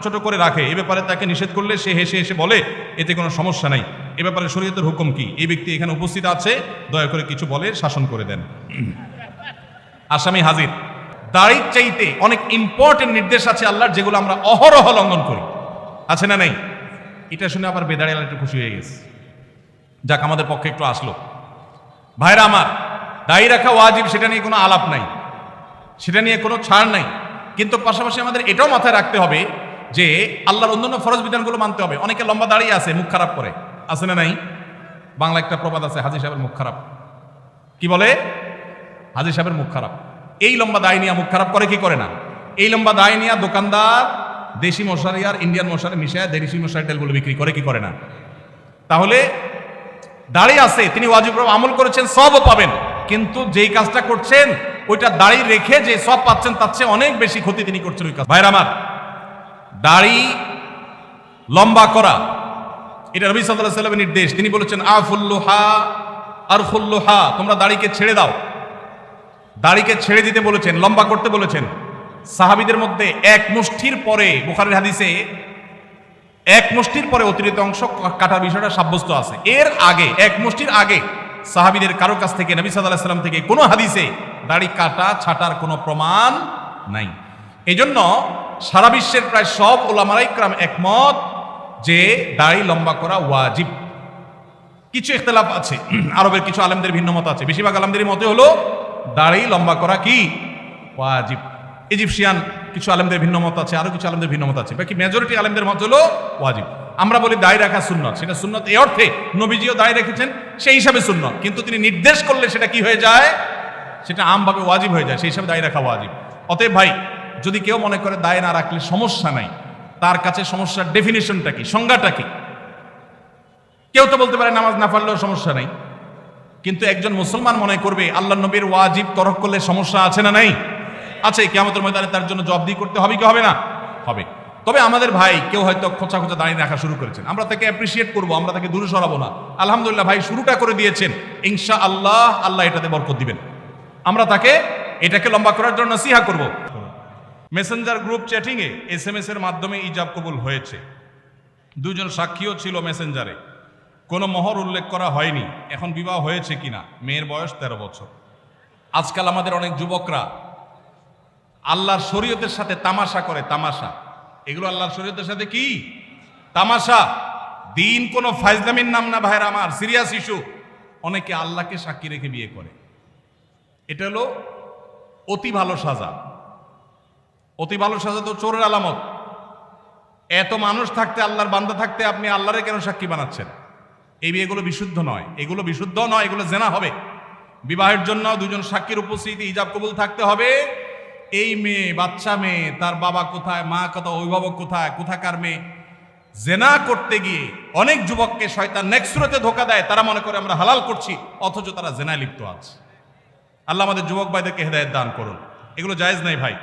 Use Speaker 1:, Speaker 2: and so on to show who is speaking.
Speaker 1: ছোট করে রাখে, এ ব্যাপারে তাকে নিষেধ করলে সে হেসে হেসে বলে এতে কোনো সমস্যা নাই, এ ব্যাপারে শরীয়তের হুকুম কি? এই ব্যক্তি এখানে উপস্থিত আছে, দয়া করে কিছু বলে শাসন করে দেন। আসামি হাজির। দাড়ির চাইতে অনেক ইম্পর্টেন্ট নির্দেশ আছে আল্লাহর, যেগুলো আমরা অহরহ লঙ্ঘন করি, আছে না নাই? এটা শুনে আবার বেদাড়িয়ালা একটু খুশি হয়ে গেছে, যাক আমাদের পক্ষে একটু আসলো। ভাইরা আমার, দাড়ি রাখা ওয়াজিব, সেটা নিয়ে কোনো আলাপ নাই, সেটা নিয়ে কোনো ছাড় নাই। কিন্তু পাশাপাশি আমাদের এটাও মাথায় রাখতে হবে যে আল্লাহর অন্যান্য ফরজ বিধানগুলো মানতে হবে। অনেকে লম্বা দাঁড়িয়ে আছে, মুখ খারাপ করে, আছে না নাই? বাংলা একটা প্রবাদ আছে, হাজী সাহেবের মুখ খারাপ। কি বলে? হাজী সাহেবের মুখ খারাপ। এই লম্বা দাড়ি নিয়ে মুখ খারাপ করে কি করে না? এই লম্বা দাড়ি নিয়ে দোকানদার দেশি মশারি আর ইন্ডিয়ান মশারি মিশায় দেশি মশারি তেলগুলো বিক্রি করে কি করে না? তাহলে দাড়ি আছে, তিনি ওয়াজিব আমল করেছেন, সবও পাবেন, কিন্তু যেই কাজটা করছেন ওইটা দাড়ি রেখে যে সব পাচ্ছেন তার চেয়ে অনেক বেশি ক্ষতি তিনি করছেন ওই কাজ। ভাইরা আমার, দাড়ি লম্বা করা এটা নবী সাল্লাল্লাহু আলাইহি ওয়াসাল্লামের নির্দেশ। তিনি বলেছেন আফুল্লুহা আরফুল্লুহা, তোমরা দাড়িকে ছেড়ে দাও। দাড়িকে ছেড়ে দিতে বলেছেন, লম্বা করতে বলেছেন। সাহাবীদের মধ্যে এক মুষ্টির পরে, বুখারীর হাদিসে এক মুষ্টির পরে অতিরিক্ত অংশ কাটার বিষয়টা সাব্যস্ত আছে। এর আগে, এক মুষ্টির আগে সাহাবীদের কারো কাছ থেকে, নবী সাল্লাল্লাহু আলাইহি ওয়াসাল্লাম থেকে কোনো হাদিসে দাড়ি কাটা ছাটার কোনো প্রমাণ নাই। এই জন্য সারা বিশ্বের প্রায় সব উলামায়ে ইকরাম একমত যে দাড়ি লম্বা করা ওয়াজিব। কিছু ইখতিলাফ আছে, আরবের কিছু আলেমদের ভিন্ন মত আছে, বেশিরভাগ আলেমদের মতে হলো দাড়ি লম্বা করা কি ওয়াজিব। ইজিপশিয়ান কিছু আলেমদের ভিন্ন মত আছে, আরো কিছু আলেমদের ভিন্ন মত আছে, বাকি মেজরিটি আলেমদের মত হলো ওয়াজিব। আমরা বলি দাড়ি রাখা সুন্নত, সেটা সুন্নত এই অর্থে নবীজিও দাড়ি রেখেছেন, সেই হিসাবে সুন্নত, কিন্তু তিনি নির্দেশ করলে সেটা কি হয়ে যায়? সেটা আমভাবে ওয়াজিব হয়ে যায়, সেই হিসাবে দাড়ি রাখা ওয়াজিব। অতএব ভাই, যদি কেউ মনে করে দাড়ি না রাখলে সমস্যা নাই, তার কাছে সমস্যার ডেফিনিশনটা কি, সংজ্ঞাটা কি? কেউ তো বলতে পারে নামাজ না পড়লেও সমস্যা নাই, কিন্তু একজন মুসলমান মনে করবে আল্লাহ নবীর ওয়াজিব তরক করলে সমস্যা আছে না নাই? আছে। কিয়ামতের ময়দানে তার জন্য জবাবদিহি করতে হবে কি হবে না? হবে। তবে আমাদের ভাই কেউ হয়তো খোঁচা খোঁচা দাঁড়িয়ে রাখা শুরু করেছেন, আমরা তাকে অ্যাপ্রিসিয়েট করবো, আমরা তাকে দূরে সরাবো না। আলহামদুলিল্লাহ ভাই শুরুটা করে দিয়েছেন, ইনশাআল্লাহ আল্লাহ এটাতে বরকত দিবেন। আমরা তাকে এটাকে লম্বা করার জন্য নসিহা করব। মেসেঞ্জার গ্রুপ চ্যাটিং এ SMS এর মাধ্যমে ইজাব কবুল হয়েছে, দুজন সাক্ষীও ছিল মেসেঞ্জারে, কোনো মোহর উল্লেখ করা হয়নি। এখন বিবাহ হয়েছে কিনা? মেয়ের বয়স 13 বছর। আজকাল আমাদের অনেক যুবকরা আল্লাহর শরীয়তের সাথে তামাশা করে, তামাশা। এগুলো আল্লাহর শরীয়তের সাথে কি তামাশা? দিন কোনো ফাইজলামির নাম না ভাইরা আমার, সিরিয়াস ইস্যু। অনেকে আল্লাহকে সাক্ষী রেখে বিয়ে করে, এটা হলো অতি ভালো সাজা। অতি ভালো সাজা তো চোরের আলামত। এত মানুষ থাকতে, আল্লাহর বান্দা থাকতে আপনি আল্লাহরে কেন সাক্ষী বানাচ্ছেন? এই বিয়েগুলো বিশুদ্ধ নয়, এগুলো বিশুদ্ধ নয়, এগুলো জেনা হবে। বিবাহের জন্য দুজন সাক্ষীর উপস্থিতি, ইজাব কবুল থাকতে হবে। এই মেয়ে, বাচ্চা মেয়ে, তার বাবা কোথায়, মা কোথায়, অভিভাবক কোথায়, কোথাকার মেয়ে, জেনা করতে গিয়ে অনেক যুবককে শয়তান নেক্সট সুরতে ধোঁকা দেয়, তারা মনে করে আমরা হালাল করছি, অথচ তারা জেনায় লিপ্ত আছে। আল্লাহ আমাদের যুবক ভাইদেরকে হেদায়েত দান করুন। এগুলো জায়েজ নাই ভাই।